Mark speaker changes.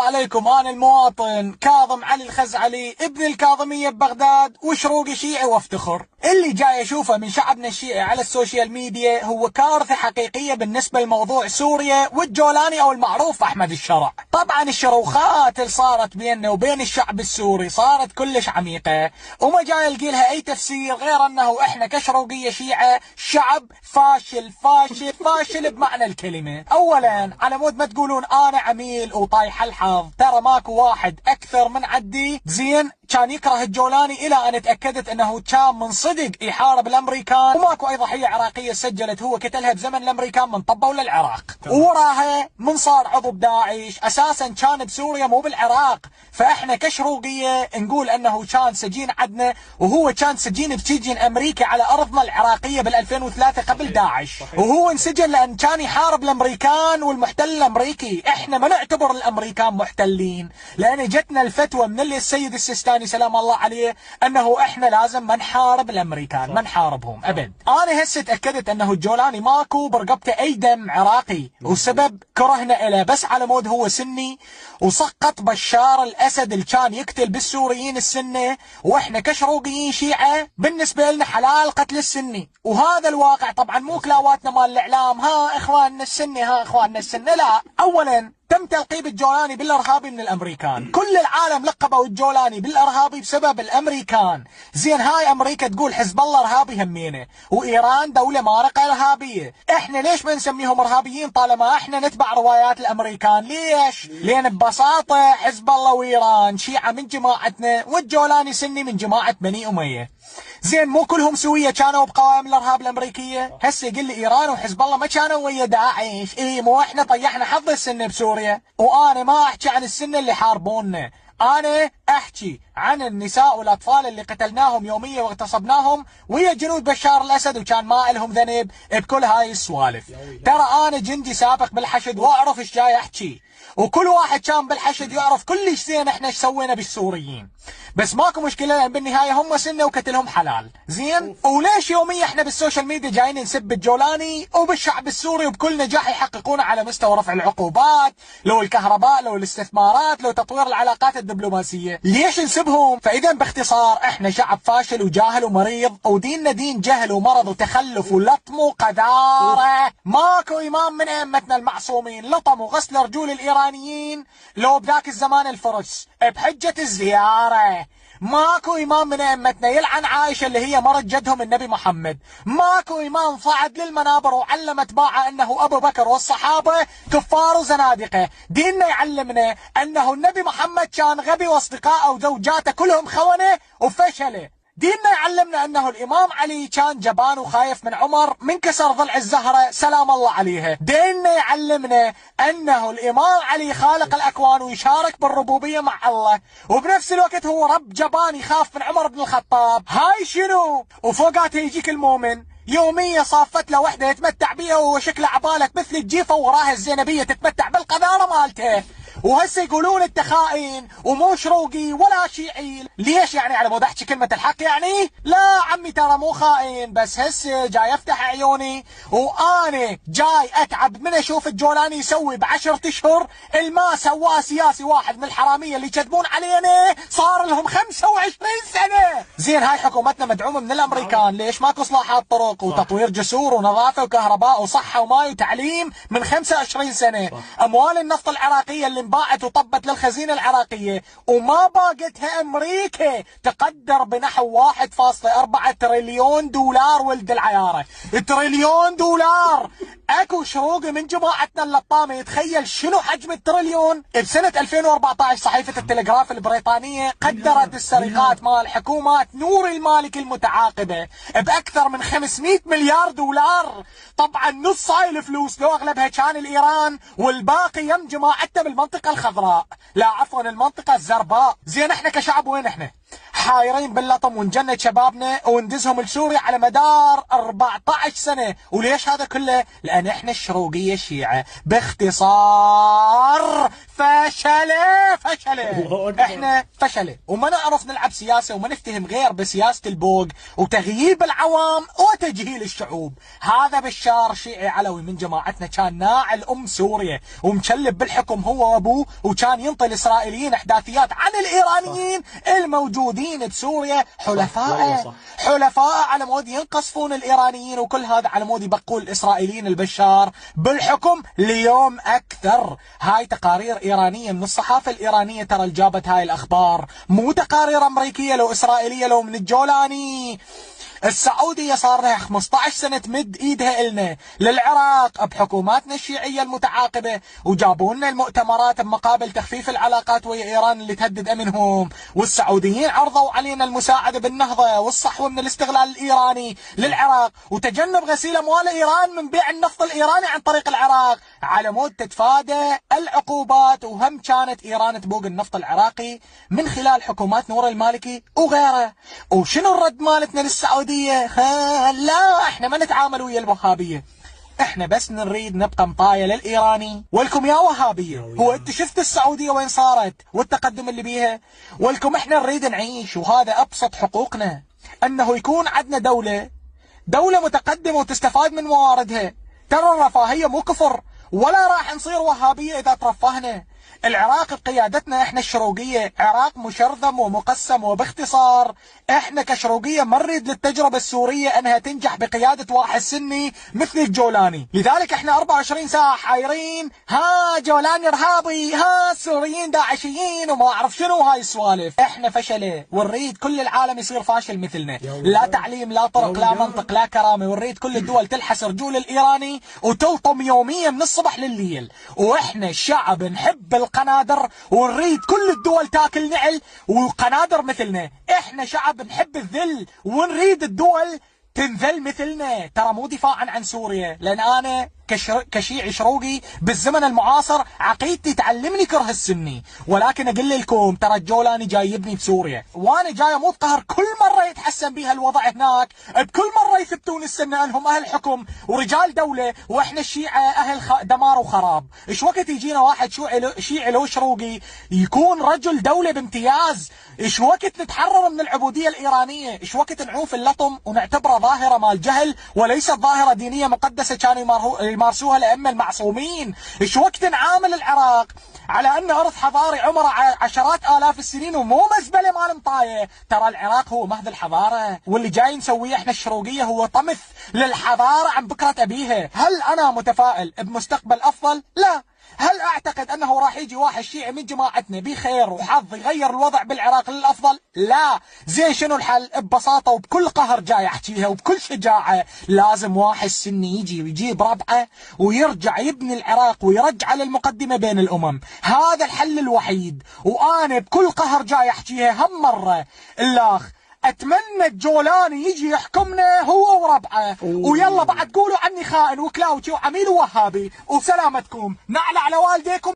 Speaker 1: عليكم، أنا المواطن كاظم علي الخزعلي ابن الكاظمية ببغداد وشروقي شيعي وافتخر. اللي جاي أشوفه من شعبنا الشيعي على السوشيال ميديا هو كارثة حقيقية بالنسبة لموضوع سوريا والجولاني أو المعروف أحمد الشرع. طبعا الشروخات اللي صارت بيننا وبين الشعب السوري صارت كلش عميقة وما جاي ألقي لها أي تفسير غير أنه إحنا كشروقية شيعة شعب فاشل فاشل فاشل بمعنى الكلمة. أولا على مود ما تقولون أنا عميل وطايح الحظ، ترى ماكو واحد أكثر من عدي زين كان يكره الجولاني إلى أن تأكدت أنه كان من صدق يحارب الأمريكان، وماكو أي ضحية عراقية سجلت هو قتلها بزمن الأمريكان من طبوا للعراق. ووراها من صار عضو بداعش أساسا كان بسوريا مو بالعراق. فإحنا كشروقية نقول أنه كان سجين عدنا وهو كان سجين بسجن أمريكي على أرضنا العراقية بال2003 قبل داعش، وهو انسجن لأن كان يحارب الأمريكان والمحتل الأمريكي. إحنا ما نعتبر الأمريكان محتلين، لأن جتنا الفتوى من السيد السيستاني سلام الله عليه أنه إحنا لازم ما نحارب الأمريكان، ما نحاربهم أبد. أنا هسه تأكدت أنه الجولاني ماكو برقبته أي دم عراقي، وسبب كرهنا إله بس على مود هو سني وسقط بشار الأسد اللي كان يقتل بالسوريين السنة، وإحنا كشروقيين شيعة بالنسبة لنا حلال قتل السني. وهذا الواقع طبعا مو كلاواتنا مال الإعلام ها إخواننا السني ها إخواننا السنة، لا. أولا تم تلقيب الجولاني بالارهابي من الامريكان، كل العالم لقبوا الجولاني بالارهابي بسبب الامريكان. زين هاي امريكا تقول حزب الله ارهابي همينه، وايران دوله مارقه ارهابيه. احنا ليش ما نسميهم ارهابيين طالما احنا نتبع روايات الامريكان؟ ليش؟ لان ببساطه حزب الله وايران شيعه من جماعتنا والجولاني سني من جماعه بني اميه. زين مو كلهم سويه كانوا بقوائم الارهاب الامريكيه؟ هسه يقول لي ايران وحزب الله ما كانوا ويا داعش. اي مو احنا طيحنا حظ السنه بسوريا. وانا ما احكي عن السنه اللي حاربونا، انا احكي عن النساء والاطفال اللي قتلناهم يوميا واغتصبناهم ويا جنود بشار الاسد وكان ما لهم ذنب بكل هاي السوالف. ترى انا جندي سابق بالحشد واعرف ايش جاي احكي، وكل واحد كان بالحشد يعرف كلش زين احنا ايش سوينا بالسوريين. بس ماكو مشكله لان بالنهايه هم سنه وقتلهم حلال. زين وليش يوميا احنا بالسوشيال ميديا جايين نسب الجولاني وبالشعب السوري وبكل نجاح يحققونه على مستوى رفع العقوبات، لو الكهرباء، لو الاستثمارات، لو تطوير العلاقات الدبلوماسيه؟ ليش نسبهم؟ فاذا باختصار احنا شعب فاشل وجاهل ومريض، وديننا دين جهل ومرض وتخلف ولطم وقذاره. ماكو امام من ائمتنا المعصومين لطموا غسل رجول الايرانيين لو بذاك الزمان الفرس بحجه الزياره. ماكو امام من ائمتنا يلعن عائشه اللي هي مرت جدهم النبي محمد. ماكو امام صعد للمنابر وعلم اتباعه انه ابو بكر والصحابه كفار وزنادقه. ديننا يعلمنا انه النبي محمد كان غبي واصدقائه وزوجاته كلهم خونه وفشله. ديننا يعلمنا انه الامام علي كان جبان وخايف من عمر من كسر ضلع الزهره سلام الله عليها. ديننا يعلمنا انه الامام علي خالق الاكوان ويشارك بالربوبيه مع الله، وبنفس الوقت هو رب جبان يخاف من عمر بن الخطاب. هاي شنو؟ وفوقاتها يجيك المؤمن يوميا صافت له وحده يتمتع بيها وهو شكله عبالك مثل الجيفه وراها الزينبيه تتمتع بالقذاره مالته. وهسه يقولون انت خائن ومو شروقي ولا شيعي. ليش يعني؟ على مود احكي كلمه الحق يعني؟ لا عمي ترى مو خائن، بس هسه جاي افتح عيوني وانا جاي اتعب من اشوف الجولاني يسوي ب10 اشهر الما سواه سياسي واحد من الحراميه اللي يكذبون علينا صار لهم 25 سنه. زين هاي حكومتنا مدعومه من الامريكان، ليش ماكو اصلاحات طرق وتطوير جسور ونظافه وكهرباء وصحه وماي وتعليم من 25 سنه؟ اموال النفط العراقيه اللي انباعت وطبت للخزينة العراقية وما باقتها أمريكا تقدر بنحو 1.4 تريليون دولار. ولد العيارة تريليون دولار. اكو شروقي من جماعتنا اللطامة يتخيل شنو حجم التريليون؟ بسنة 2014 صحيفة التلغراف البريطانية قدرت السرقات مال حكومات نور المالك المتعاقبة بأكثر من 500 مليار دولار. طبعا نص هاي الفلوس لو اغلبها كان الايران والباقي يم جماعتنا بالمنطقة الخضراء، لا عفوا المنطقة الزرقاء. زين احنا كشعب وين احنا؟ حايرين باللطم ونجند شبابنا وندزهم لسوريا على مدار 14 سنة. وليش هذا كله؟ لأن احنا الشروقية الشيعة باختصار فشلة. احنا فشلة وما نعرف نلعب سياسة وما نفتهم غير بسياسة البوق وتغييب العوام وتجهيل الشعوب. هذا بشار شيعي علوي من جماعتنا كان ناعل سوريا ومشلب بالحكم هو وابوه، وكان ينطي الاسرائيليين احداثيات عن الايرانيين الموجودين بسوريا حلفاء على مود ينقصفون الايرانيين، وكل هذا على مود يبقوا الاسرائيليين البشار بالحكم ليوم اكثر. هاي تقارير ايرانيه من الصحافه الايرانيه ترى اللي جابت هاي الاخبار، مو تقارير امريكيه لو اسرائيليه لو من الجولاني. السعودية صار لها 15 سنة تمد ايدها النا للعراق بحكوماتنا الشيعية المتعاقبة، وجابوا لنا المؤتمرات بمقابل تخفيف العلاقات ويا ايران اللي تهدد امنهم، والسعوديين عرضوا علينا المساعدة بالنهضة والصحوة من الاستغلال الايراني للعراق وتجنب غسيل اموال ايران من بيع النفط الايراني عن طريق العراق على مود تتفادى العقوبات. وهم كانت ايران تبوق النفط العراقي من خلال حكومات نور المالكي وغيره. وشنو الرد مالتنا للسعودية؟ لا احنا ما نتعامل ويا الوهابية، احنا بس نريد نبقى مطاية للايراني. ولكم يا وهابية، هو انت شفت السعودية وين صارت والتقدم اللي بيها؟ ولكم احنا نريد نعيش، وهذا ابسط حقوقنا، انه يكون عندنا دولة متقدمة وتستفاد من مواردها. ترى الرفاهية مو كفر، ولا راح نصير وهابية اذا ترفهنا. العراق بقيادتنا احنا الشروقية عراق مشرذم ومقسم، وباختصار احنا كشروقية ما نريد للتجربة السورية انها تنجح بقيادة واحد سني مثل الجولاني. لذلك احنا 24 ساعة حايرين، ها جولاني ارهابي، ها السوريين داعشيين وما اعرف شنو هاي السوالف. احنا فشلة ونريد كل العالم يصير فاشل مثلنا، لا تعليم لا طرق لا منطق لا كرامة، ونريد كل الدول تلحس رجول الايراني وتلطم يوميا من الصبح للليل. واحنا الشعب نحب القنادر ونريد كل الدول تاكل نعل وقنادر مثلنا. احنا شعب نحب الذل ونريد الدول تنذل مثلنا. ترى مو دفاعا عن سوريا، لان انا كشيعي شروقي بالزمن المعاصر عقيدتي تعلمني كره السني، ولكن اقول لكم ترى الجولاني جاي يبني بسوريا، وانا جاي اموت قهر كل مره يتحسن بها الوضع هناك، بكل مره يثبتون السنه انهم اهل حكم ورجال دوله، واحنا الشيعه اهل دمار وخراب. ايش وقت يجينا واحد شيعي لو شروقي يكون رجل دوله بامتياز؟ ايش وقت نتحرر من العبوديه الايرانيه؟ ايش وقت نعوف اللطم ونعتبره ظاهره مال جهل وليست ظاهره دينيه مقدسه كانوا يمارسوها الأئمة المعصومين؟ ايش وقت نعامل العراق على انه ارض حضاري عمره عشرات الاف السنين ومو مزبله مال مطايه؟ ترى العراق هو مهد الحضاره، واللي جاي نسويه احنا الشروقيه هو طمث للحضاره عن بكره ابيها. هل انا متفائل بمستقبل افضل؟ لا. هل اعتقد انه راح يجي واحد شيعي من جماعتنا بخير وحظ يغير الوضع بالعراق للافضل؟ لا. زين شنو الحل؟ ببساطه وبكل قهر جاي احكيها وبكل شجاعه، لازم واحد سني يجي ويجيب ربعه ويرجع يبني العراق ويرجع للمقدمه بين الامم. هذا الحل الوحيد. وانا بكل قهر جاي احكيها هم مره الاخ، اتمنى الجولاني يجي يحكمنا هو وربعه، ويلا بعد قولوا عني خائن وكلاوتي وعميل ووهابي، وسلامتكم نعلى على والديكم.